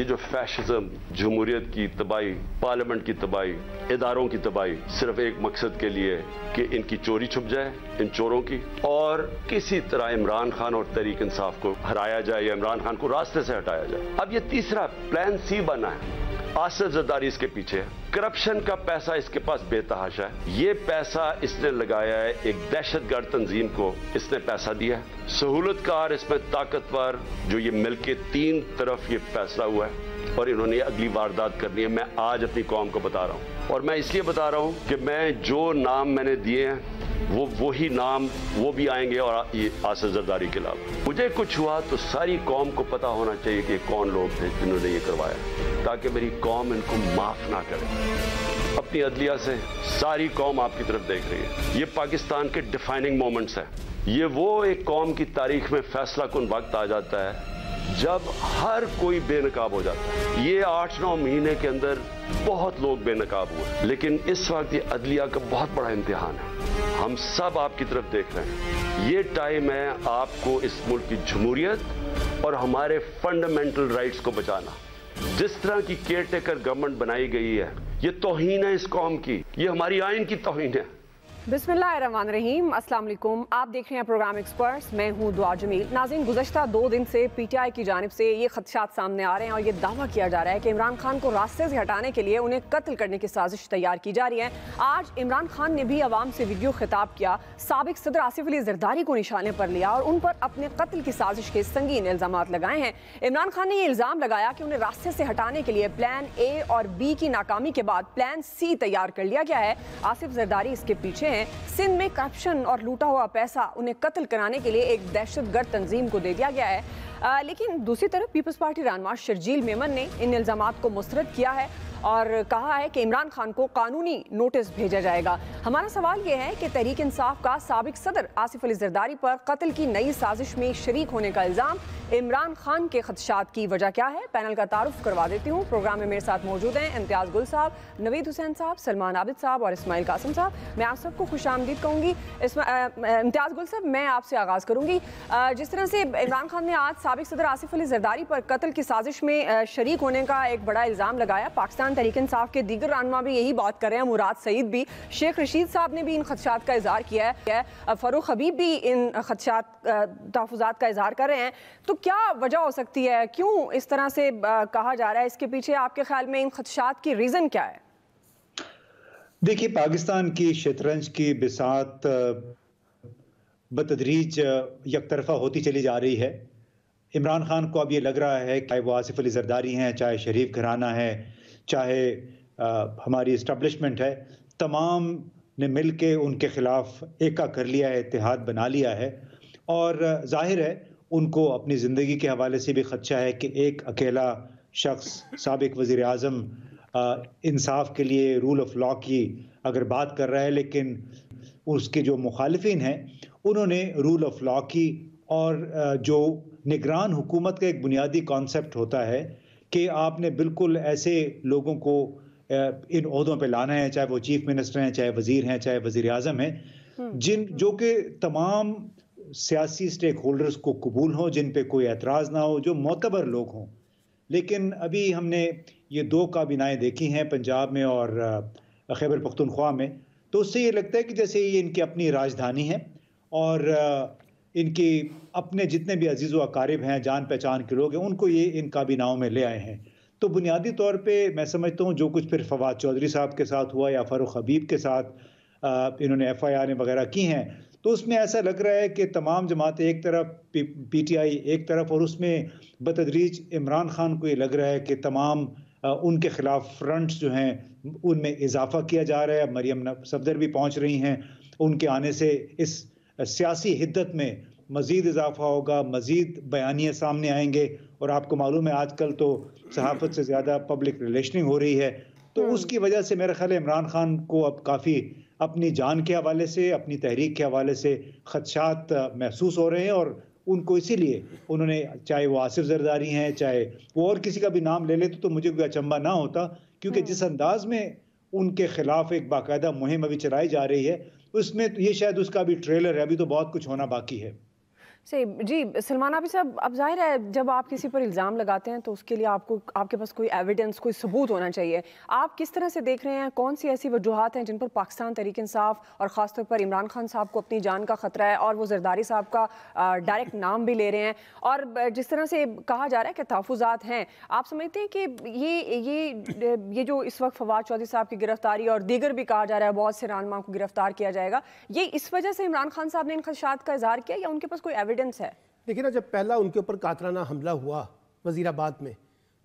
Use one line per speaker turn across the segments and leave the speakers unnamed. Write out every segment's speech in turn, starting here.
یہ جو فیشزم، جمہوریت کی تباہی، پارلیمنٹ کی تباہی، اداروں کی تباہی، صرف ایک مقصد کے لیے کہ ان کی چوری چھپ جائے، ان چوروں کی، اور کسی طرح عمران خان اور تحریک انصاف کو ہرایا جائے یا عمران خان کو راستے سے ہٹایا جائے۔ اب یہ تیسرا پلان سی بنا ہے۔ آصف زرداری اس کے پیچھے ہے۔ کرپشن کا پیسہ اس کے پاس بے تحاشا ہے۔ یہ پیسہ اس نے لگایا ہے ایک دہشت گرد تنظیم کو، اس نے پیسہ دیا ہے۔ سہولت کار اس میں طاقتور جو یہ مل کے تین طرف یہ فیصلہ ہوا ہے اور انہوں نے اگلی واردات کرنی ہے۔ میں آج اپنی قوم کو بتا رہا ہوں، اور میں اس لیے بتا رہا ہوں کہ میں جو نام میں نے دیے ہیں وہی نام وہ بھی آئیں گے، اور یہ آصف زرداری کے علاوہ مجھے کچھ ہوا تو ساری قوم کو پتا ہونا چاہیے کہ کون لوگ تھے جنہوں نے یہ کروایا، تاکہ میری قوم ان کو معاف نہ کرے۔ اپنی عدلیہ سے ساری قوم آپ کی طرف دیکھ رہی ہے۔ یہ پاکستان کے ڈیفائننگ مومنٹس ہیں۔ یہ وہ ایک قوم کی تاریخ میں فیصلہ کن وقت آ جاتا ہے جب ہر کوئی بے نقاب ہو جاتا ہے۔ یہ 8-9 مہینے کے اندر بہت لوگ بے نقاب ہوئے، لیکن اس وقت یہ عدلیہ کا بہت بڑا امتحان ہے۔ ہم سب آپ کی طرف دیکھ رہے ہیں۔ یہ ٹائم ہے آپ کو اس ملک کی جمہوریت اور ہمارے فنڈامنٹل رائٹس کو بچانا۔ جس طرح کی کیئر ٹیکر گورنمنٹ بنائی گئی ہے، یہ توہین ہے اس قوم کی، یہ ہماری آئین کی توہین ہے۔
بسم اللہ الرحمن الرحیم، السلام علیکم، آپ دیکھ رہے ہیں پروگرام ایکسپرٹس، میں ہوں دعا جمیل۔ ناظرین، گزشتہ 2 دن سے پی ٹی آئی کی جانب سے یہ خدشات سامنے آ رہے ہیں اور یہ دعویٰ کیا جا رہا ہے کہ عمران خان کو راستے سے ہٹانے کے لیے انہیں قتل کرنے کی سازش تیار کی جا رہی ہے۔ آج عمران خان نے بھی عوام سے ویڈیو خطاب کیا، سابق صدر آصف علی زرداری کو نشانے پر لیا اور ان پر اپنے قتل کی سازش کے سنگین الزامات لگائے ہیں۔ عمران خان نے یہ الزام لگایا کہ انہیں راستے سے ہٹانے کے لیے پلان اے اور بی کی ناکامی کے بعد پلان سی تیار کر لیا گیا ہے۔ آصف زرداری اس کے پیچھے ہیں۔ سندھ میں کرپشن اور لوٹا ہوا پیسہ انہیں قتل کرانے کے لیے ایک دہشت گرد تنظیم کو دے دیا گیا ہے۔ لیکن دوسری طرف پیپلز پارٹی رہنما شرجیل میمن نے ان الزامات کو مسترد کیا ہے اور کہا ہے کہ عمران خان کو قانونی نوٹس بھیجا جائے گا۔ ہمارا سوال یہ ہے کہ تحریک انصاف کا سابق صدر آصف علی زرداری پر قتل کی نئی سازش میں شریک ہونے کا الزام، عمران خان کے خدشات کی وجہ کیا ہے؟ پینل کا تعارف کروا دیتی ہوں۔ پروگرام میں میرے ساتھ موجود ہیں امتیاز گل صاحب، نوید حسین صاحب، سلمان عابد صاحب اور اسماعیل قاسم صاحب۔ میں آپ سب کو خوش آمدید کہوں گی۔ امتیاز گل صاحب، میں آپ سے آغاز کروں گی۔ جس طرح سے عمران خان نے آج سابق صدر آصف علی زرداری پر قتل کی سازش میں شریک ہونے کا ایک بڑا الزام لگایا، پاکستان تحریک انصاف کے دیگر رہنما بھی یہی بات کر رہے ہیں، مراد سعید بھی، شیخ رشید صاحب نے بھی ان خدشات کا اظہار کیا ہے، فاروق حبیب بھی ان خدشات تحفظات کا اظہار کر رہے ہیں۔ تو کیا وجہ ہو سکتی ہے، کیوں اس طرح سے کہا جا رہا ہے؟ اس کے پیچھے آپ کے خیال میں ان خدشات کی ریزن کیا ہے؟
دیکھیے، پاکستان کی شطرنج کی بساط بتدریج یک طرفہ ہوتی چلی جا رہی ہے۔ عمران خان کو اب یہ لگ رہا ہے کہ وہ آصف علی زرداری ہیں، چاہے شریف گھرانہ ہے، چاہے ہماری اسٹیبلشمنٹ ہے، تمام نے مل کے ان کے خلاف ایکا کر لیا ہے، اتحاد بنا لیا ہے۔ اور ظاہر ہے ان کو اپنی زندگی کے حوالے سے بھی خدشہ ہے کہ ایک اکیلا شخص سابق وزیر اعظم انصاف کے لیے، رول آف لا کی اگر بات کر رہا ہے، لیکن اس کے جو مخالفین ہیں انہوں نے رول آف لا کی، اور جو نگران حکومت کا ایک بنیادی کانسیپٹ ہوتا ہے کہ آپ نے بالکل ایسے لوگوں کو ان عہدوں پہ لانا ہے، چاہے وہ چیف منسٹر ہیں، چاہے وزیر ہیں، چاہے وزیر اعظم ہیں، جو کہ تمام سیاسی سٹیک ہولڈرز کو قبول ہوں، جن پہ کوئی اعتراض نہ ہو، جو معتبر لوگ ہوں۔ لیکن ابھی ہم نے یہ 2 کابینائیں دیکھی ہیں پنجاب میں اور خیبر پختونخوا میں، تو اس سے یہ لگتا ہے کہ جیسے یہ ان کی اپنی راجدھانی ہے اور ان کی اپنے جتنے بھی عزیز و اقارب ہیں، جان پہچان کے لوگ ہیں، ان کو یہ ان کابیناؤں میں لے آئے ہیں۔ تو بنیادی طور پہ میں سمجھتا ہوں جو کچھ پھر فواد چودھری صاحب کے ساتھ ہوا یا فاروق حبیب کے ساتھ انہوں نے ایف آئی آر وغیرہ کی ہیں، تو اس میں ایسا لگ رہا ہے کہ تمام جماعتیں ایک طرف، پی ٹی آئی ایک طرف، اور اس میں بتدریج عمران خان کو یہ لگ رہا ہے کہ تمام ان کے خلاف فرنٹس جو ہیں ان میں اضافہ کیا جا رہا ہے۔ مریم صفدر بھی پہنچ رہی ہیں، ان کے آنے سے اس سیاسی حدت میں مزید اضافہ ہوگا، مزید بیانیے سامنے آئیں گے، اور آپ کو معلوم ہے آج کل تو صحافت سے زیادہ پبلک ریلیشننگ ہو رہی ہے، تو اس کی وجہ سے میرا خیال ہے عمران خان کو اب کافی اپنی جان کے حوالے سے، اپنی تحریک کے حوالے سے خدشات محسوس ہو رہے ہیں، اور ان کو اسی لیے انہوں نے، چاہے وہ آصف زرداری ہیں، چاہے وہ اور کسی کا بھی نام لے لیتے تو مجھے کوئی اچنبھا نہ ہوتا، کیونکہ جس انداز میں ان کے خلاف ایک باقاعدہ مہم ابھی چلائی جا رہی ہے، اس میں یہ شاید اس کا بھی ٹریلر ہے، ابھی تو بہت کچھ ہونا باقی ہے۔
صحیح جی سلمان عابد صاحب، اب ظاہر ہے جب آپ کسی پر الزام لگاتے ہیں تو اس کے لیے آپ کے پاس کوئی ایویڈنس، کوئی ثبوت ہونا چاہیے. آپ کس طرح سے دیکھ رہے ہیں کون سی ایسی وجوہات ہیں جن پر پاکستان تحریک انصاف اور خاص طور پر عمران خان صاحب کو اپنی جان کا خطرہ ہے اور وہ زرداری صاحب کا ڈائریکٹ نام بھی لے رہے ہیں، اور جس طرح سے کہا جا رہا ہے کہ تحفظات ہیں، آپ سمجھتے ہیں کہ یہ جو اس وقت فواد چودھری صاحب کی گرفتاری اور دیگر بھی کہا جا رہا ہے بہت سے رہنما کو گرفتار کیا جائے گا، یہ اس وجہ سے عمران خان صاحب نے ان خدشات کا اظہار کیا یا ان کے پاس کوئی ایویڈنس ہے؟
دیکھیں نا، جب پہلا ان کے اوپر قاتلانہ حملہ ہوا وزیر آباد میں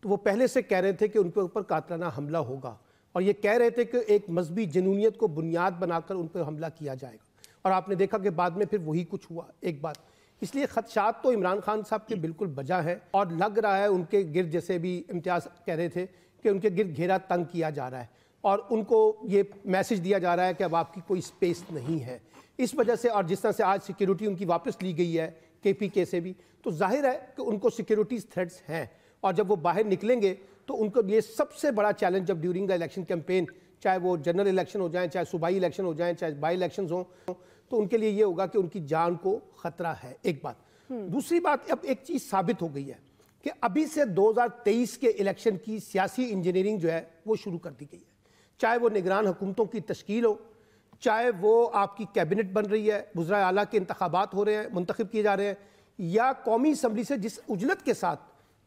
تو وہ پہلے سے کہہ رہے تھے کہ ان کے اوپر قاتلانہ حملہ ہوگا، اور یہ کہہ رہے تھے کہ ایک مذہبی جنونیت کو بنیاد بنا کر ان پہ حملہ کیا جائے گا، اور آپ نے دیکھا کہ بعد میں پھر وہی کچھ ہوا ایک بات. اس لیے خدشات تو عمران خان صاحب کے بالکل بجا ہے، اور لگ رہا ہے ان کے گرد، جیسے بھی امتیاز کہہ رہے تھے کہ ان کے گرد گھیرا تنگ کیا جا رہا ہے اور ان کو یہ میسج دیا جا رہا ہے کہ اب آپ کی کوئی سپیس نہیں ہے. اس وجہ سے، اور جس طرح سے آج سیکیورٹی ان کی واپس لی گئی ہے KPK سے بھی، تو ظاہر ہے کہ ان کو سیکیورٹیز تھریٹس ہیں، اور جب وہ باہر نکلیں گے تو ان کو یہ سب سے بڑا چیلنج جب ڈیورنگ دا الیکشن کیمپین، چاہے وہ جنرل الیکشن ہو جائیں، چاہے صوبائی الیکشن ہو جائیں، چاہے بائی الیکشنز ہوں، تو ان کے لیے یہ ہوگا کہ ان کی جان کو خطرہ ہے. ایک بات. دوسری بات، اب ایک چیز ثابت ہو گئی ہے کہ ابھی سے 2023 کے الیکشن کی سیاسی انجینئرنگ جو ہے وہ شروع کر دی گئی ہے، چاہے وہ نگران حکومتوں کی تشکیل ہو، چاہے وہ آپ کی کیبنٹ بن رہی ہے، وزرائے اعلیٰ کے انتخابات ہو رہے ہیں، منتخب کیے جا رہے ہیں، یا قومی اسمبلی سے جس عجلت کے ساتھ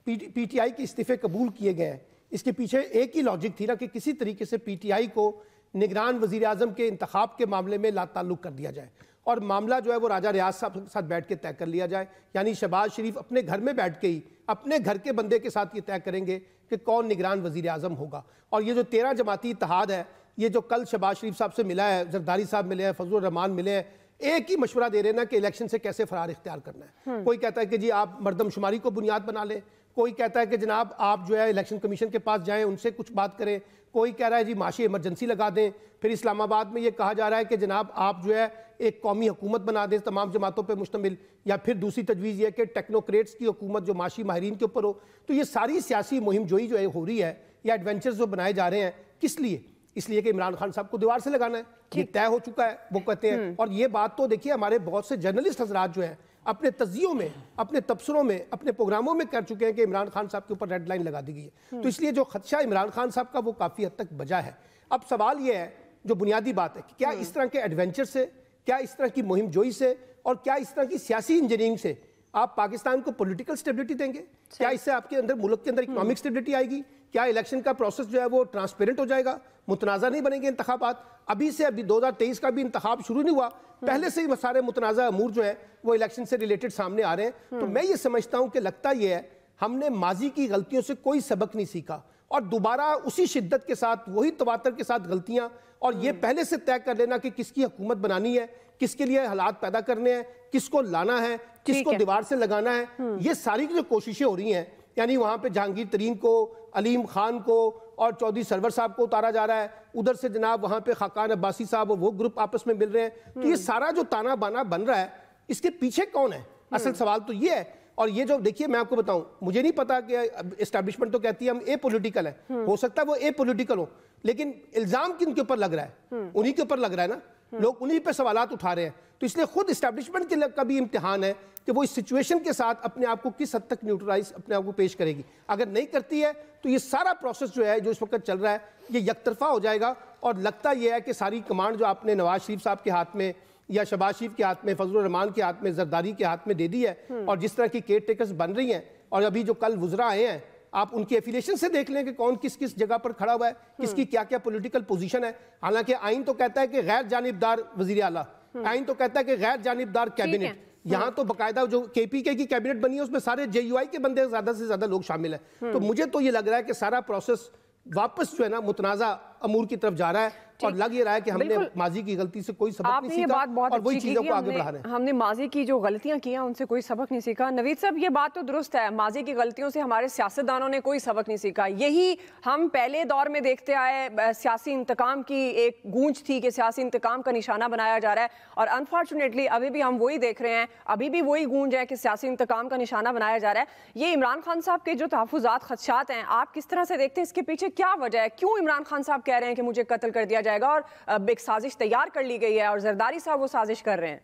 پی ٹی آئی کے استعفے قبول کیے گئے ہیں. اس کے پیچھے ایک ہی لاجک تھی نا کہ کسی طریقے سے پی ٹی آئی کو نگران وزیر اعظم کے انتخاب کے معاملے میں لا تعلق کر دیا جائے، اور معاملہ جو ہے وہ راجہ ریاض صاحب کے ساتھ بیٹھ کے طے کر لیا جائے. یعنی شہباز شریف اپنے گھر میں بیٹھ کے ہی اپنے گھر کے بندے کے ساتھ یہ طے کریں گے کہ کون نگران وزیر اعظم ہوگا. اور یہ جو 13 جماعتی اتحاد ہے، یہ جو کل شہباز شریف صاحب سے ملا ہے، زرداری صاحب ملے ہیں، فضل الرحمان ملے ہیں، ایک ہی مشورہ دے رہے ہیں نا کہ الیکشن سے کیسے فرار اختیار کرنا ہے. کوئی کہتا ہے کہ جی آپ مردم شماری کو بنیاد بنا لیں، کوئی کہتا ہے کہ جناب آپ جو ہے الیکشن کمیشن کے پاس جائیں، ان سے کچھ بات کریں، کوئی کہہ رہا ہے جی معاشی ایمرجنسی لگا دیں. پھر اسلام آباد میں یہ کہا جا رہا ہے کہ جناب آپ جو ہے ایک قومی حکومت بنا دیں تمام جماعتوں پہ مشتمل، یا پھر دوسری تجویز یہ کہ ٹیکنوکریٹس کی حکومت جو معاشی ماہرین کے اوپر ہو. تو یہ ساری سیاسی مہم جوئی جو ہو رہی ہے، یا ایڈونچرز جو بنائے جا رہے ہیں، کس لیے؟ اس لیے کہ عمران خان صاحب کو دیوار سے لگانا ہے. یہ طے ہو چکا ہے وہ کہتے ہیں. اور یہ بات تو دیکھیے ہمارے بہت سے جرنلسٹ حضرات جو ہیں اپنے تجزیوں میں، اپنے تبصروں میں، اپنے پروگراموں میں کر چکے ہیں کہ عمران خان صاحب کے اوپر ریڈ لائن لگا دی گئی ہے. تو اس لیے جو خدشہ عمران خان صاحب کا وہ کافی حد تک بجا ہے. اب سوال یہ ہے جو بنیادی بات ہے کہ کیا اس طرح کے ایڈونچر سے، کیا اس طرح کی مہم جوئی سے، اور کیا اس طرح کی سیاسی انجینئرنگ سے آپ پاکستان کو پولیٹیکل سٹیبلٹی دیں گے؟ کیا اس سے آپ کے اندر، ملک کے اندر اکنامک سٹیبلٹی آئے گی؟ کیا الیکشن کا پروسیس جو ہے وہ ٹرانسپیرنٹ ہو جائے گا؟ متنازع نہیں بنیں گے انتخابات؟ ابھی 2023 کا بھی انتخاب شروع نہیں ہوا، پہلے سے ہی سارے متنازع امور جو ہیں وہ الیکشن سے ریلیٹڈ سامنے آ رہے ہیں. تو میں یہ سمجھتا ہوں کہ لگتا یہ ہے ہم نے ماضی کی غلطیوں سے کوئی سبق نہیں سیکھا، اور دوبارہ اسی شدت کے ساتھ، وہی تواتر کے ساتھ غلطیاں، اور یہ پہلے سے طے کر لینا کہ کس کی حکومت بنانی ہے، کس کے لیے حالات پیدا کرنے ہیں، کس کو لانا ہے، کس کو دیوار سے لگانا ہے. یہ ساری جو کوششیں ہو رہی ہیں، یعنی وہاں پہ جہانگیر ترین کو، علیم خان کو اور چودھری سرور صاحب کو اتارا جا رہا ہے، ادھر سے جناب وہاں پہ خاقان عباسی صاحب وہ گروپ آپس میں مل رہے ہیں. تو یہ سارا جو تانا بانا بن رہا ہے، اس کے پیچھے کون ہے؟ اصل سوال تو یہ ہے. اور یہ جو دیکھیے میں آپ کو بتاؤں، مجھے نہیں پتا کہ اسٹیبلشمنٹ تو کہتی ہے ہم اے پولیٹیکل ہیں، ہو سکتا ہے وہ اے پولیٹیکل ہو، لیکن الزام کن کے اوپر لگ رہا ہے؟ انہی کے اوپر لگ رہا ہے نا، لوگ انہی پہ سوالات اٹھا رہے ہیں. تو اس لیے خود اسٹیبلشمنٹ کا بھی امتحان ہے کہ وہ اس سچویشن کے ساتھ اپنے آپ کو کس حد تک نیوٹرلائز اپنے آپ کو پیش کرے گی. اگر نہیں کرتی ہے تو یہ سارا پروسیس جو ہے جو اس وقت چل رہا ہے یہ یک طرفہ ہو جائے گا. اور لگتا یہ ہے کہ ساری کمانڈ جو آپ نے نواز شریف صاحب کے ہاتھ میں، یا شہباز شریف کے ہاتھ میں، فضل الرحمان کے ہاتھ میں، زرداری کے ہاتھ میں دے دی ہے، اور جس طرح کی کیئر ٹیکرز بن رہی ہیں، اور ابھی جو کل وزراء آئے ہیں آپ ان کی ایفیلیشن سے دیکھ لیں کہ کون کس کس جگہ پر کھڑا ہوا ہے، کس کی کیا کیا پولیٹیکل پوزیشن ہے. حالانکہ آئین تو کہتا ہے کہ غیر جانبدار وزیر اعلیٰ، آئین تو کہتا ہے کہ غیر جانبدار کیبنٹ. یہاں تو باقاعدہ جو KPK کی کیبنٹ بنی ہے اس میں سارے JUI کے بندے زیادہ سے زیادہ لوگ شامل ہیں. تو مجھے تو یہ لگ رہا ہے کہ سارا پروسیس واپس جو ہے نا متنازع امور کی طرف جا رہا ہے، اور لگ یہ رہا ہے کہ ہم نے ماضی کی غلطی سے کوئی سبق نہیں سیکھا اور وہی چیزوں کو آگے بڑھا رہے ہیں.
ہم نے ماضی کی جو غلطیاں کی ہیں ان سے کوئی سبق نہیں سیکھا. نوید صاحب یہ بات تو درست ہے، ماضی کی غلطیوں سے ہمارے سیاستدانوں نے کوئی سبق نہیں سیکھا. یہی ہم پہلے دور میں دیکھتے آئے، سیاسی انتقام کی ایک گونج تھی کہ سیاسی انتقام کا نشانہ بنایا جا رہا ہے، اور انفارچونیٹلی ابھی بھی ہم وہی دیکھ رہے ہیں، ابھی بھی وہی گونج ہے کہ سیاسی انتقام کا نشانہ بنایا جا رہا ہے. یہ عمران خان صاحب کے جو تحفظات، خدشات ہیں، آپ کس طرح سے دیکھتے ہیں؟ اس کے پیچھے کیا وجہ ہے؟ کیوں عمران خان صاحب کہہ رہے ہیں کہ مجھے قتل کر دیا جائے گا، اور ایک سازش تیار کر لی گئی ہے اور زرداری صاحب وہ سازش کر رہے ہیں؟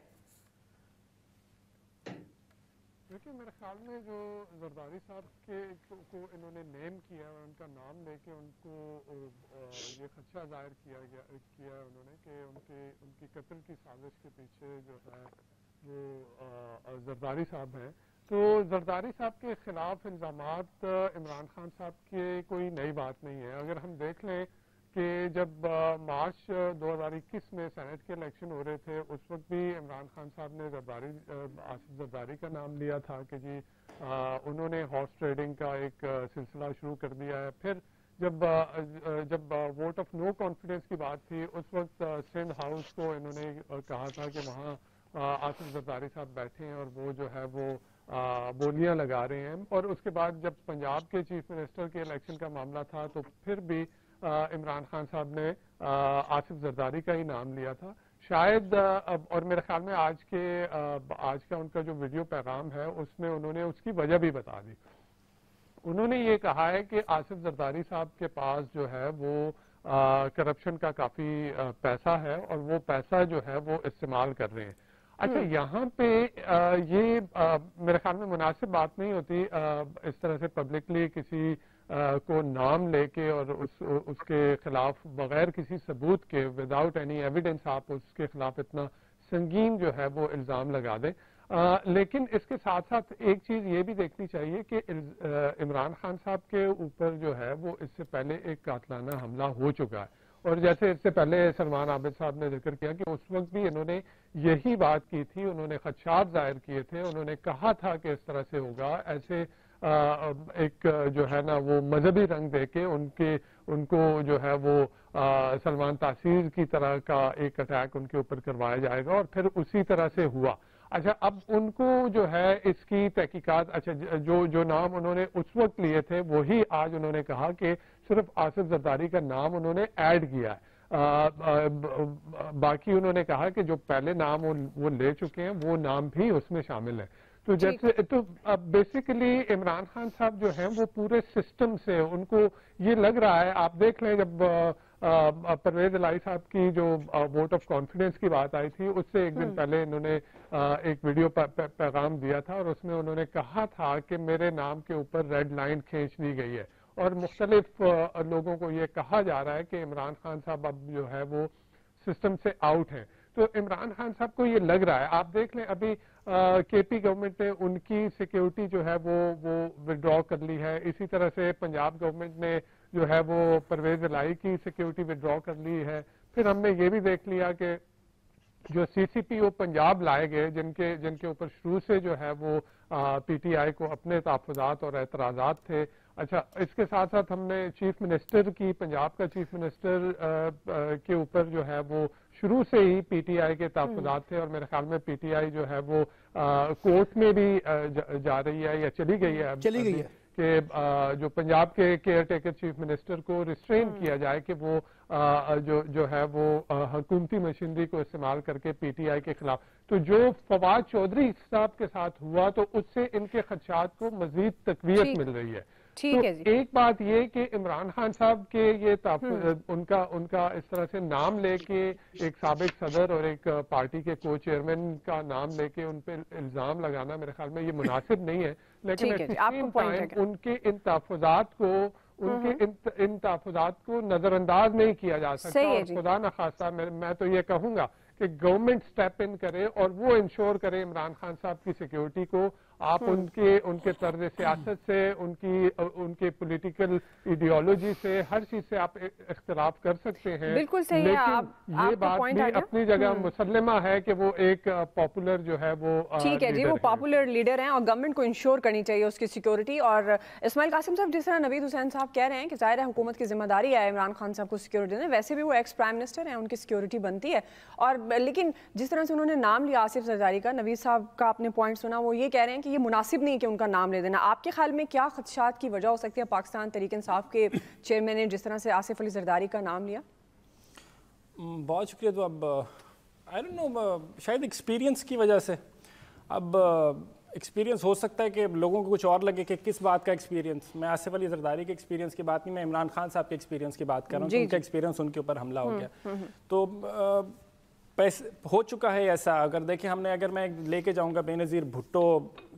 میرے خیال میں جو زرداری صاحب کے کو انہوں نے نیم کیا اور ان کا نام لے کے ان کو یہ خدشہ ظاہر کیا انہوں نے کہ ان کی قتل کی سازش کے پیچھے جو ہے وہ زرداری صاحب ہیں. تو زرداری صاحب کے خلاف الزامات عمران خان صاحب کے کوئی نئی بات نہیں ہے. اگر ہم دیکھ لیں کہ جب مارچ 2021 میں سینٹ کے الیکشن ہو رہے تھے اس وقت بھی عمران خان صاحب نے آصف زرداری کا نام لیا تھا کہ جی انہوں نے ہارس ٹریڈنگ کا ایک سلسلہ شروع کر دیا ہے. پھر جب ووٹ آف نو کانفیڈنس کی بات تھی اس وقت سندھ ہاؤس کو انہوں نے کہا تھا کہ وہاں آصف زرداری صاحب بیٹھے ہیں اور وہ جو ہے وہ بولیاں لگا رہے ہیں. اور اس کے بعد جب پنجاب کے چیف منسٹر کے الیکشن کا معاملہ تھا تو پھر بھی عمران خان صاحب نے آصف زرداری کا ہی نام لیا تھا. شاید اور میرے خیال میں آج کا ان کا جو ویڈیو پیغام ہے اس میں انہوں نے اس کی وجہ بھی بتا دی. انہوں نے یہ کہا ہے کہ آصف زرداری صاحب کے پاس جو ہے وہ کرپشن کا کافی پیسہ ہے اور وہ پیسہ جو ہے وہ استعمال کر رہے ہیں. اچھا یہاں پہ یہ میرے خیال میں مناسب بات نہیں ہوتی اس طرح سے پبلکلی کسی کو نام لے کے اور اس کے خلاف بغیر کسی ثبوت کے وداؤٹ اینی ایویڈنس آپ اس کے خلاف اتنا سنگین جو ہے وہ الزام لگا دیں. لیکن اس کے ساتھ ساتھ ایک چیز یہ بھی دیکھنی چاہیے کہ عمران خان صاحب کے اوپر جو ہے وہ اس سے پہلے ایک قاتلانہ حملہ ہو چکا ہے. اور جیسے اس سے پہلے سلمان عابد صاحب نے ذکر کیا کہ اس وقت بھی انہوں نے یہی بات کی تھی, انہوں نے خدشات ظاہر کیے تھے, انہوں نے کہا تھا کہ اس طرح سے ہوگا, ایسے ایک جو ہے نا وہ مذہبی رنگ دے کے ان کو جو ہے وہ سلمان تاثیر کی طرح کا ایک اٹیک ان کے اوپر کروایا جائے گا اور پھر اسی طرح سے ہوا. اچھا اب ان کو جو ہے اس کی تحقیقات, اچھا جو نام انہوں نے اس وقت لیے تھے وہی آج انہوں نے کہا کہ صرف آصف زرداری کا نام انہوں نے ایڈ کیا ہے, باقی انہوں نے کہا کہ جو پہلے نام وہ لے چکے ہیں وہ نام بھی اس میں شامل ہے. تو جیسے تو بیسیکلی عمران خان صاحب جو ہیں وہ پورے سسٹم سے ان کو یہ لگ رہا ہے, آپ دیکھ لیں جب پرویز الہی صاحب کی جو ووٹ آف کانفیڈنس کی بات آئی تھی اس سے ایک دن پہلے انہوں نے ایک ویڈیو پیغام دیا تھا اور اس میں انہوں نے کہا تھا کہ میرے نام کے اوپر ریڈ لائن کھینچ دی گئی ہے اور مختلف لوگوں کو یہ کہا جا رہا ہے کہ عمران خان صاحب اب جو ہے وہ سسٹم سے آؤٹ ہیں. تو عمران خان صاحب کو یہ لگ رہا ہے, آپ دیکھ لیں ابھی کے پی گورنمنٹ نے ان کی سیکیورٹی جو ہے وہ وڈرا کر لی ہے, اسی طرح سے پنجاب گورنمنٹ نے جو ہے وہ پرویز الہی کی سیکیورٹی وڈرا کر لی ہے. پھر ہم نے یہ بھی دیکھ لیا کہ جو سی سی پی او پنجاب لائے گئے جن کے اوپر شروع سے جو ہے وہ پی ٹی آئی کو اپنے تحفظات اور اعتراضات تھے. اچھا اس کے ساتھ ساتھ ہم نے چیف منسٹر کی, پنجاب کا چیف منسٹر کے اوپر جو ہے وہ شروع سے ہی پی ٹی آئی کے تحفظات تھے اور میرے خیال میں پی ٹی آئی جو ہے وہ کورٹ میں بھی جا رہی ہے یا چلی گئی ہے کہ جو پنجاب کے کیئر ٹیکر چیف منسٹر کو ریسٹرین کیا جائے کہ وہ جو ہے وہ حکومتی مشینری کو استعمال کر کے پی ٹی آئی کے خلاف. تو جو فواد چودھری صاحب کے ساتھ ہوا تو اس سے ان کے خدشات کو مزید تقویت مل رہی ہے. تو ایک بات یہ کہ عمران خان صاحب کے یہ ان کا اس طرح سے نام لے کے ایک سابق صدر اور ایک پارٹی کے کو چیئرمین کا نام لے کے ان پہ الزام لگانا میرے خیال میں یہ مناسب نہیں ہے, لیکن ان کے ان تحفظات کو نظر انداز نہیں کیا جا سکتا. اور خدا نخواستہ میں تو یہ کہوں گا کہ گورنمنٹ سٹیپ ان کرے اور وہ انشور کرے عمران خان صاحب کی سیکیورٹی کو. آپ ان کے طرز سیاست سے, ان کے پولیٹیکل ایڈیالوجی سے, ہر چیز سے آپ اختلاف کر سکتے ہیں,
بالکل صحیح ہے.
لیکن یہ بات بھی اپنی جگہ مسلمہ ہے کہ وہ ایک پاپولر جو ہے وہ
ٹھیک ہے جی, وہ پاپولر لیڈر ہیں اور گورنمنٹ کو انشور کرنی چاہیے اس کی سیکیورٹی. اور اسماعیل قاسم صاحب جس طرح نوید حسین صاحب کہہ رہے ہیں کہ ظاہر ہے حکومت کی ذمہ داری ہے عمران خان صاحب کو سیکیورٹی دینا, ویسے بھی وہ ایکس پرائم منسٹر ہیں, ان کی سیکیورٹی بنتی ہے. اور لیکن جس طرح سے انہوں نے نام لیا آصف زرداری کا, نوید صاحب کا آپ نے پوائنٹ سنا, وہ یہ کہہ رہے ہیں کہ یہ مناسب نہیں کہ ان کا نام لے دینا. آپ کے خیال میں کیا خدشات کی وجہ ہو سکتی ہے پاکستان تحریک انصاف کے چیئرمین نے جس طرح سے آصف علی زرداری کا نام لیا؟
بہت شکریہ. تو اب آئی ڈونٹ نو, شاید ایکسپیرینس کی وجہ سے. اب ایکسپیرینس ہو سکتا ہے کہ لوگوں کو کچھ اور لگے کہ کس بات کا ایکسپیرینس. میں آصف علی زرداری کے ایکسپیرینس کی بات نہیں, میں عمران خان صاحب کے ایکسپیرینس کی بات کر رہا ہوں. ان کا ایکسپیرینس ان کے اوپر حملہ ہو گیا تو ہو چکا ہے ایسا. اگر دیکھیں ہم نے, اگر میں لے کے جاؤں گا بے نظیر بھٹو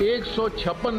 156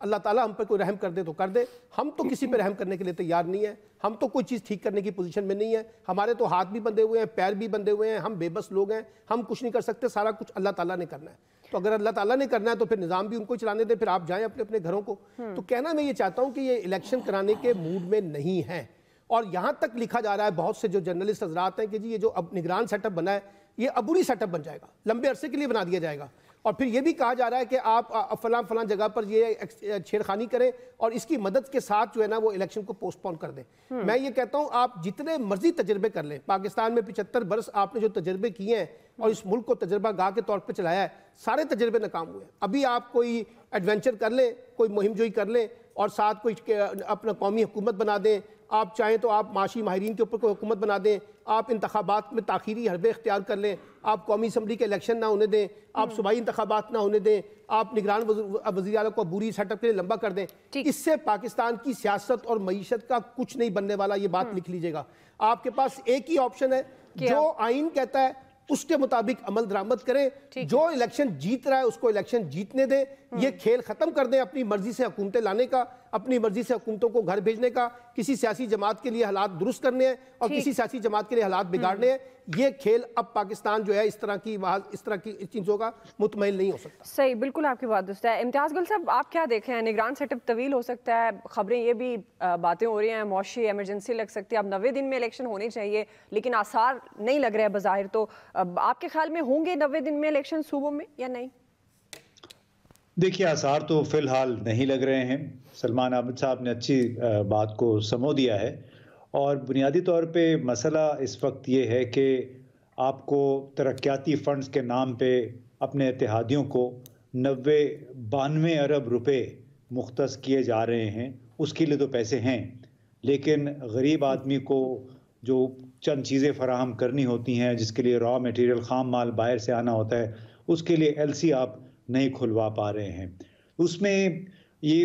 اللہ تعالیٰ ہم پر کوئی رحم کر دے تو کر دے، ہم تو کسی پہ رحم کرنے کے لیے تیار نہیں ہیں، ہم تو کوئی چیز ٹھیک کرنے کی پوزیشن میں نہیں ہے، ہمارے تو ہاتھ بھی بندھے ہوئے ہیں، پیر بھی بندھے ہوئے ہیں، ہم بے بس لوگ ہیں، ہم کچھ نہیں کر سکتے، سارا کچھ اللہ تعالیٰ نے کرنا ہے۔ تو اگر اللہ تعالیٰ نے کرنا ہے تو پھر نظام بھی ان کو چلانے دیں، پھر آپ جائیں اپنے اپنے گھروں کو۔ تو کہنا میں یہ چاہتا ہوں کہ یہ الیکشن کرانے کے موڈ میں نہیں ہے، اور یہاں تک لکھا جا رہا ہے بہت سے جو جرنلسٹ حضرات ہیں کہ جی یہ جو اب نگران سیٹ اپ بنا ہے یہ عبوری سیٹ اپ بن جائے گا، لمبے عرصے کے لیے بنا دیا جائے گا، اور پھر یہ بھی کہا جا رہا ہے کہ آپ فلاں فلاں جگہ پر یہ چھیڑخانی کریں اور اس کی مدد کے ساتھ جو ہے نا وہ الیکشن کو پوسٹ پون کر دیں۔ میں یہ کہتا ہوں آپ جتنے مرضی تجربے کر لیں، پاکستان میں 75 برس آپ نے جو تجربے کیے ہیں اور اس ملک کو تجربہ گاہ کے طور پہ چلایا ہے، سارے تجربے ناکام ہوئے ہیں۔ ابھی آپ کوئی ایڈونچر کر لیں، کوئی مہم جوئی کر لیں اور ساتھ کوئی اپنا قومی حکومت بنا دیں، آپ چاہیں تو آپ معاشی ماہرین کے اوپر کوئی حکومت بنا دیں، آپ انتخابات میں تاخیری حربے اختیار کر لیں، آپ قومی اسمبلی کے الیکشن نہ ہونے دیں، آپ صوبائی انتخابات نہ ہونے دیں، آپ نگران وزیر اعلیٰ کو عبوری سیٹ اپ کے لیے لمبا کر دیں، اس سے پاکستان کی سیاست اور معیشت کا کچھ نہیں بننے والا، یہ بات لکھ لیجئے گا۔ آپ کے پاس ایک ہی آپشن ہے، جو آئین کہتا ہے اس کے مطابق عمل درآمد کریں، جو الیکشن جیت رہا ہے اس کو الیکشن جیتنے دیں، یہ کھیل ختم کر دیں اپنی مرضی سے حکومتیں لانے کا، اپنی مرضی سے حکومتوں کو گھر بھیجنے کا، کسی سیاسی جماعت کے لیے حالات درست کرنے ہیں اور کسی سیاسی جماعت کے لیے حالات بگاڑنے ہیں۔ یہ کھیل اب پاکستان جو ہے اس طرح کی چیزوں کا مطمئن نہیں ہو سکتا۔
صحیح، بالکل آپ کی بات درست ہے۔ امتیاز گل صاحب آپ کیا دیکھ رہے ہیں؟ نگران سیٹ اپ طویل ہو سکتا ہے، خبریں یہ بھی باتیں ہو رہی ہیں معاشی ایمرجنسی لگ سکتی ہے، اب 90 دن میں الیکشن ہونے چاہیے لیکن آثار نہیں لگ رہے بظاہر، تو آپ کے خیال میں ہوں گے 90 دن میں الیکشن صوبوں میں یا نہیں؟
دیکھیے آثار تو فی الحال نہیں لگ رہے ہیں، سلمان عابد صاحب نے اچھی بات کو سمو دیا ہے، اور بنیادی طور پہ مسئلہ اس وقت یہ ہے کہ آپ کو ترقیاتی فنڈز کے نام پہ اپنے اتحادیوں کو 92 ارب روپے مختص کیے جا رہے ہیں۔ اس کے لیے تو پیسے ہیں، لیکن غریب آدمی کو جو چند چیزیں فراہم کرنی ہوتی ہیں، جس کے لیے را میٹیریل خام مال باہر سے آنا ہوتا ہے، اس کے لیے ایل سی آپ نہیں کھلوا پا رہے ہیں۔ اس میں یہ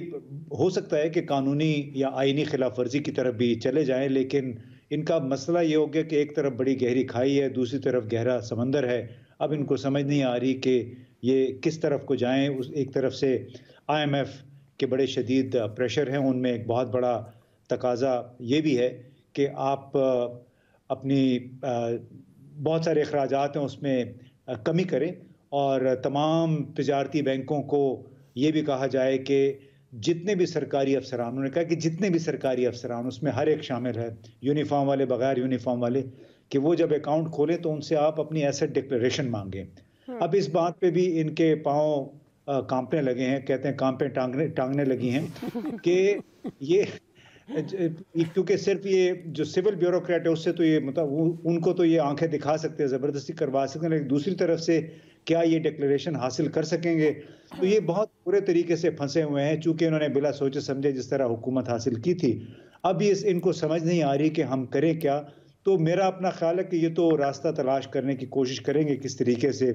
ہو سکتا ہے کہ قانونی یا آئینی خلاف ورزی کی طرف بھی چلے جائیں، لیکن ان کا مسئلہ یہ ہو گیا کہ ایک طرف بڑی گہری کھائی ہے، دوسری طرف گہرا سمندر ہے، اب ان کو سمجھ نہیں آ رہی کہ یہ کس طرف کو جائیں۔ ایک طرف سے آئی ایم ایف کے بڑے شدید پریشر ہیں، ان میں ایک بہت بڑا تقاضا یہ بھی ہے کہ آپ اپنی بہت سارے اخراجات ہیں اس میں کمی کریں، اور تمام تجارتی بینکوں کو یہ بھی کہا جائے کہ جتنے بھی سرکاری افسران، انہوں نے کہا کہ جتنے بھی سرکاری افسران، اس میں ہر ایک شامل ہے، یونیفارم والے بغیر یونیفارم والے، کہ وہ جب اکاؤنٹ کھولیں تو ان سے آپ اپنی ایسٹ ڈکلیریشن مانگیں۔ اب اس بات پہ بھی ان کے پاؤں کانپنے لگے ہیں، کہتے ہیں کانپیں ٹانگنے لگی ہیں کہ یہ کیونکہ صرف یہ جو سول بیوروکریٹ ہے اس سے تو یہ مطلب ان کو تو یہ آنکھیں دکھا سکتے ہیں، زبردستی کروا سکتے ہیں، لیکن دوسری طرف سے کیا یہ ڈکلیریشن حاصل کر سکیں گے؟ تو یہ بہت برے طریقے سے پھنسے ہوئے ہیں، چونکہ انہوں نے بلا سوچے سمجھے جس طرح حکومت حاصل کی تھی، اب یہ ان کو سمجھ نہیں آ رہی کہ ہم کریں کیا۔ تو میرا اپنا خیال ہے کہ یہ تو راستہ تلاش کرنے کی کوشش کریں گے کس طریقے سے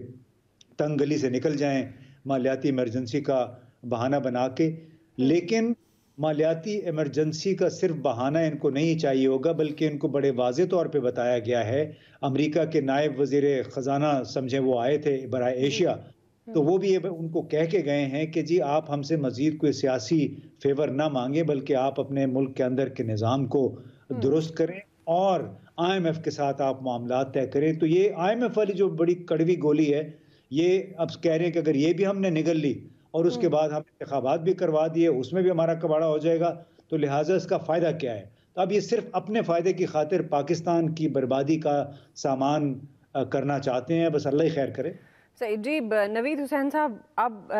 تنگ گلی سے نکل جائیں مالیاتی ایمرجنسی کا بہانہ بنا کے، لیکن مالیاتی ایمرجنسی کا صرف بہانہ ان کو نہیں چاہیے ہوگا، بلکہ ان کو بڑے واضح طور پہ بتایا گیا ہے۔ امریکہ کے نائب وزیر خزانہ سمجھیں وہ آئے تھے برائے ایشیا، تو وہ بھی ان کو کہہ کے گئے ہیں کہ جی آپ ہم سے مزید کوئی سیاسی فیور نہ مانگیں، بلکہ آپ اپنے ملک کے اندر کے نظام کو درست کریں اور آئی ایم ایف کے ساتھ آپ معاملات طے کریں۔ تو یہ آئی ایم ایف والی جو بڑی کڑوی گولی ہے، یہ اب کہہ رہے ہیں کہ اگر یہ بھی ہم نے نگل لی اور اس کے بعد ہم انتخابات بھی کروا دیے، اس میں بھی ہمارا کباڑا ہو جائے گا، تو لہٰذا اس کا فائدہ کیا ہے؟ تو اب یہ صرف اپنے فائدے کی خاطر پاکستان کی بربادی کا سامان کرنا چاہتے ہیں، بس اللہ ہی خیر کرے۔
صحیح جی، نوید حسین صاحب، اب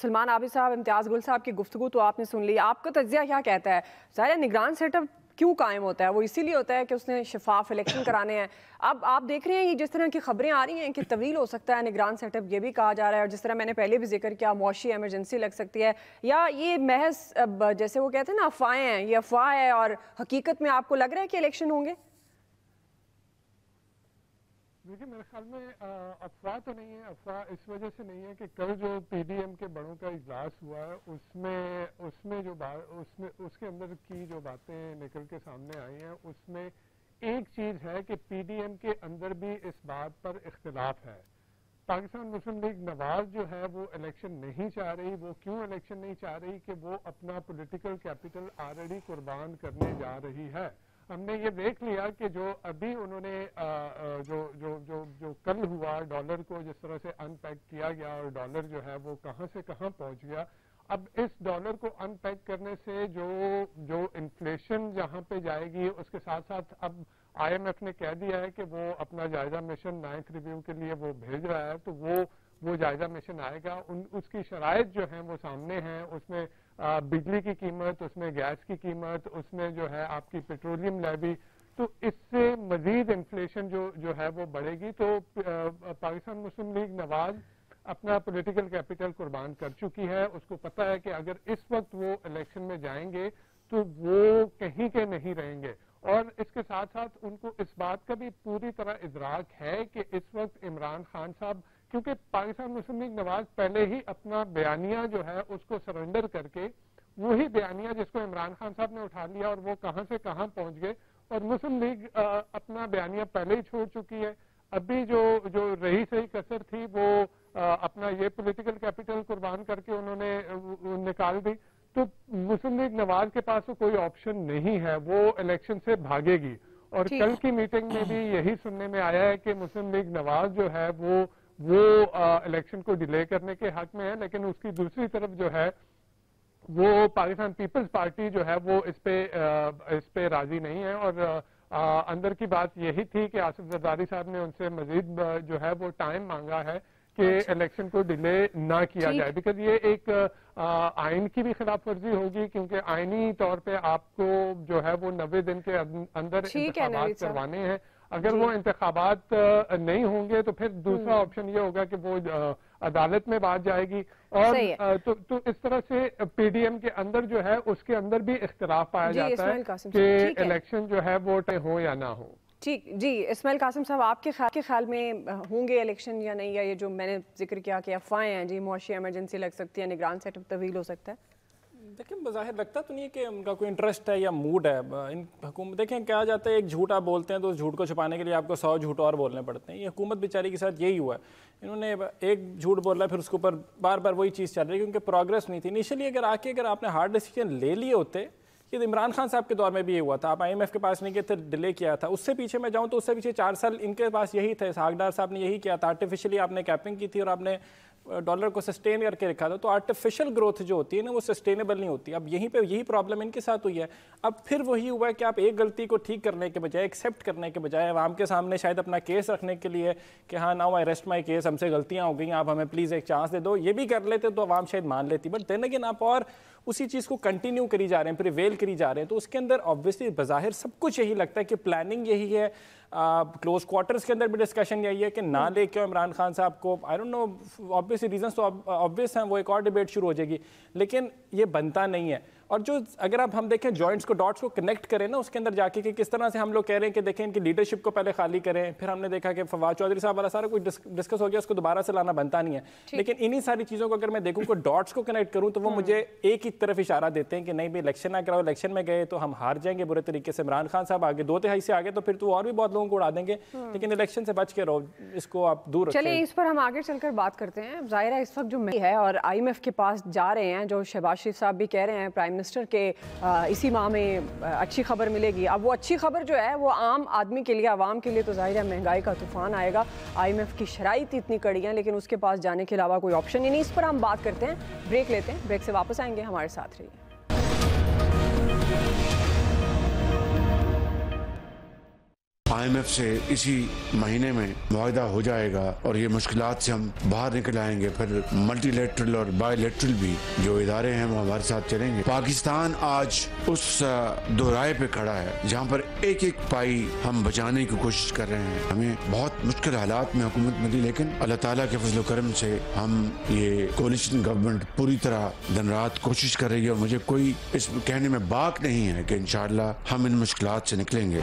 سلمان عابد صاحب، امتیاز گل صاحب کی گفتگو تو آپ نے سن لی، آپ کا تجزیہ کیا کہتا ہے؟ ظاہر نگران سیٹ اپ کیوں قائم ہوتا ہے؟ وہ اسی لیے ہوتا ہے کہ اس نے شفاف الیکشن کرانے ہیں۔ اب آپ دیکھ رہے ہیں یہ جس طرح کی خبریں آ رہی ہیں کہ طویل ہو سکتا ہے نگران سیٹ اپ، یہ بھی کہا جا رہا ہے، اور جس طرح میں نے پہلے بھی ذکر کیا معاشی ایمرجنسی لگ سکتی ہے، یا یہ محض جیسے وہ کہتے ہیں نا افواہیں ہیں، یہ افواہ ہے اور حقیقت میں آپ کو لگ رہا ہے کہ الیکشن ہوں گے؟
دیکھیے میرے خیال میں افواہ تو نہیں ہے، افواہ اس وجہ سے نہیں ہے کہ کل جو پی ڈی ایم کے بڑوں کا اجلاس ہوا ہے اس میں جو اس کے اندر کی جو باتیں نکل کے سامنے آئی ہیں، اس میں ایک چیز ہے کہ پی ڈی ایم کے اندر بھی اس بات پر اختلاف ہے، پاکستان مسلم لیگ نواز جو ہے وہ الیکشن نہیں چاہ رہی. وہ کیوں الیکشن نہیں چاہ رہی؟ کہ وہ اپنا پولیٹیکل کیپٹل آلریڈی قربان کرنے جا رہی ہے. ہم نے یہ دیکھ لیا کہ جو ابھی انہوں نے جو کل ہوا ڈالر کو جس طرح سے ان پیک کیا گیا اور ڈالر جو ہے وہ کہاں سے کہاں پہنچ گیا. اب اس ڈالر کو ان پیک کرنے سے جو انفلیشن جہاں پہ جائے گی اس کے ساتھ ساتھ اب آئی ایم ایف نے کہہ دیا ہے کہ وہ اپنا جائزہ مشن 9th ریویو کے لیے وہ بھیج رہا ہے. تو وہ جائزہ مشن آئے گا. اس کی شرائط جو ہیں وہ سامنے ہیں. اس میں بجلی کی قیمت, اس میں گیس کی قیمت, اس میں جو ہے آپ کی پیٹرولیم لیوی. تو اس سے مزید انفلیشن جو ہے وہ بڑھے گی. تو پاکستان مسلم لیگ نواز اپنا پولیٹیکل کیپٹل قربان کر چکی ہے. اس کو پتہ ہے کہ اگر اس وقت وہ الیکشن میں جائیں گے تو وہ کہیں کے نہیں رہیں گے. اور اس کے ساتھ ساتھ ان کو اس بات کا بھی پوری طرح ادراک ہے کہ اس وقت عمران خان صاحب, کیونکہ پاکستان مسلم لیگ نواز پہلے ہی اپنا بیانیہ جو ہے اس کو سرنڈر کر کے, وہی بیانیہ جس کو عمران خان صاحب نے اٹھا لیا اور وہ کہاں سے کہاں پہنچ گئے. اور مسلم لیگ اپنا بیانیہ پہلے ہی چھوڑ چکی ہے. ابھی جو رہی صحیح کسر تھی وہ اپنا یہ پولیٹیکل کیپٹل قربان کر کے انہوں نے نکال دی. تو مسلم لیگ نواز کے پاس تو کوئی آپشن نہیں ہے, وہ الیکشن سے بھاگے گی. اور کل کی میٹنگ میں بھی یہی سننے میں آیا ہے کہ مسلم لیگ نواز جو ہے وہ الیکشن کو ڈیلے کرنے کے حق میں ہے. لیکن اس کی دوسری طرف جو ہے وہ پاکستان پیپلز پارٹی جو ہے وہ اس پہ راضی نہیں ہے. اور اندر کی بات یہی تھی کہ آصف زرداری صاحب نے ان سے مزید جو ہے وہ ٹائم مانگا ہے کہ الیکشن کو ڈیلے نہ کیا جائے, بیکاز یہ ایک آئین کی بھی خلاف ورزی ہوگی, کیونکہ آئینی طور پہ آپ کو جو ہے وہ 90 دن کے اندر انتخابات کروانے ہیں. اگر وہ انتخابات نہیں ہوں گے تو پھر دوسرا آپشن یہ ہوگا کہ وہ عدالت میں بات جائے گی. اور تو اس طرح سے پی ڈی ایم کے اندر جو ہے اس کے اندر بھی اختلاف پایا جاتا ہے کہ الیکشن جو ہے وہ ہو یا نہ ہو.
ٹھیک جی, اسماعیل قاسم صاحب آپ کے خیال میں ہوں گے الیکشن یا نہیں, یا یہ جو میں نے ذکر کیا کہ افواہیں ہیں جی معاشی ایمرجنسی لگ سکتی ہے, نگران سیٹ اپ طویل ہو سکتا ہے؟
دیکھیں بظاہر لگتا تو نہیں ہے کہ ان کا کوئی انٹرسٹ ہے یا موڈ ہے. ان حکومت دیکھیں کیا جاتا ہے, ایک جھوٹ آپ بولتے ہیں تو اس جھوٹ کو چھپانے کے لیے آپ کو 100 جھوٹ اور بولنے پڑتے ہیں. یہ حکومت بیچاری کے ساتھ یہی ہوا ہے. انہوں نے ایک جھوٹ بولا پھر اس کے اوپر بار بار وہی چیز چل رہی ہے, کیونکہ پروگریس نہیں تھی. انیشلی اگر آپ نے ہارڈ ڈیسیجن لے لیے ہوتے, یہ عمران خان صاحب کے دور میں بھی یہ ہوا تھا, آپ آئی ایم ایف کے پاس نہیں گئے تھے, ڈیلے کیا تھا. اس سے پیچھے میں جاؤں تو اس سے پیچھے 4 سال ان کے پاس یہی تھے, اسحاق ڈار صاحب نے یہی کیا تھا. آرٹیفیشلی آپ نے کیپنگ کی تھی اور آپ نے ڈالر کو سسٹین کر کے رکھا تھا. تو آرٹیفیشل گروتھ جو ہوتی ہے نا وہ سسٹینیبل نہیں ہوتی. اب یہیں پہ یہی پرابلم ان کے ساتھ ہوئی ہے. اب پھر وہی ہوا ہے کہ آپ ایک غلطی کو ٹھیک کرنے کے بجائے, ایکسیپٹ کرنے کے بجائے, عوام کے سامنے شاید اپنا کیس رکھنے کے لیے کہ ہاں now I rest my case, ہم سے غلطیاں ہو گئی, آپ ہمیں پلیز ایک چانس دے دو, یہ بھی کر لیتے تو عوام شاید مان لیتی. بٹ دین اگین آپ اور اسی چیز کو کنٹینیو کری جا رہے ہیں, پریویل کری جا رہے ہیں. تو اس کے اندر آبویسلی بظاہر سب کچھ یہی لگتا ہے کہ پلاننگ یہی ہے. کلوز کوارٹرز کے اندر بھی ڈسکشن یہی ہے کہ نہ لے کے عمران خان صاحب کو. I don't know, obviously reasons تو آبویس ہیں, وہ ایک اور ڈیبیٹ شروع ہو جائے گی, لیکن یہ بنتا نہیں ہے. اور جو اگر اب ہم دیکھیں جوائنٹس کو, ڈاٹس کو کنیکٹ کریں نا اس کے اندر جا کے کہ کس طرح سے ہم لوگ کہہ رہے ہیں کہ دیکھیں ان کی لیڈرشپ کو پہلے خالی کریں, پھر ہم نے دیکھا کہ فواد چودھری صاحب والا سارا کچھ ڈسکس ہو گیا, اس کو دوبارہ سے لانا بنتا نہیں ہے. لیکن انہی ساری چیزوں کو اگر میں دیکھوں کہ ڈاٹس کو کنیکٹ کروں تو وہ مجھے ایک ہی طرف اشارہ دیتے ہیں کہ نہیں بھی الیکشن نہ کراؤ, الیکشن میں گئے تو ہم ہار جائیں گے برے طریقے سے. عمران خان صاحب آگے 2/3 سے آگے تو پھر تو اور بھی بہت لوگوں کو اڑا دیں گے, لیکن الیکشن سے بچ کے رہو, اس کو آپ دور رکھیں.
چلیے اس پر ہم آگے چل کر بات کرتے ہیں. ظاہرہ اس وقت جو ہے اور آئی ایم ایف کے پاس جا رہے ہیں, جو شہباز شریف صاحب بھی کہہ رہے ہیں پرائم منسٹر کے اسی ماہ میں اچھی خبر ملے گی. اب وہ اچھی خبر جو ہے وہ عام آدمی کے لیے, عوام کے لیے تو ظاہر ہے مہنگائی کا طوفان آئے گا. آئی ایم ایف کی شرائط اتنی کڑی ہیں لیکن اس کے پاس جانے کے علاوہ کوئی آپشن ہی نہیں. اس پر ہم بات کرتے ہیں, بریک لیتے ہیں, بریک سے واپس آئیں گے, ہمارے ساتھ رہیے.
آئی ایم ایف سے اسی مہینے میں معاہدہ ہو جائے گا اور یہ مشکلات سے ہم باہر نکل آئیں گے. پھر ملٹی لیٹرل اور بائی لیٹرل بھی جو ادارے ہیں وہ ہمارے ساتھ چلیں گے. پاکستان آج اس دورائے پہ کھڑا ہے جہاں پر ایک ایک پائی ہم بچانے کی کوشش کر رہے ہیں. ہمیں بہت مشکل حالات میں حکومت ملی, لیکن اللہ تعالیٰ کے فضل و کرم سے ہم یہ کولیشن گورنمنٹ پوری طرح دن رات کوشش کر رہی ہے. اور مجھے کوئی اس کہنے میں باک نہیں ہے کہ انشاءاللہ ہم ان مشکلات سے نکلیں گے.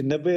90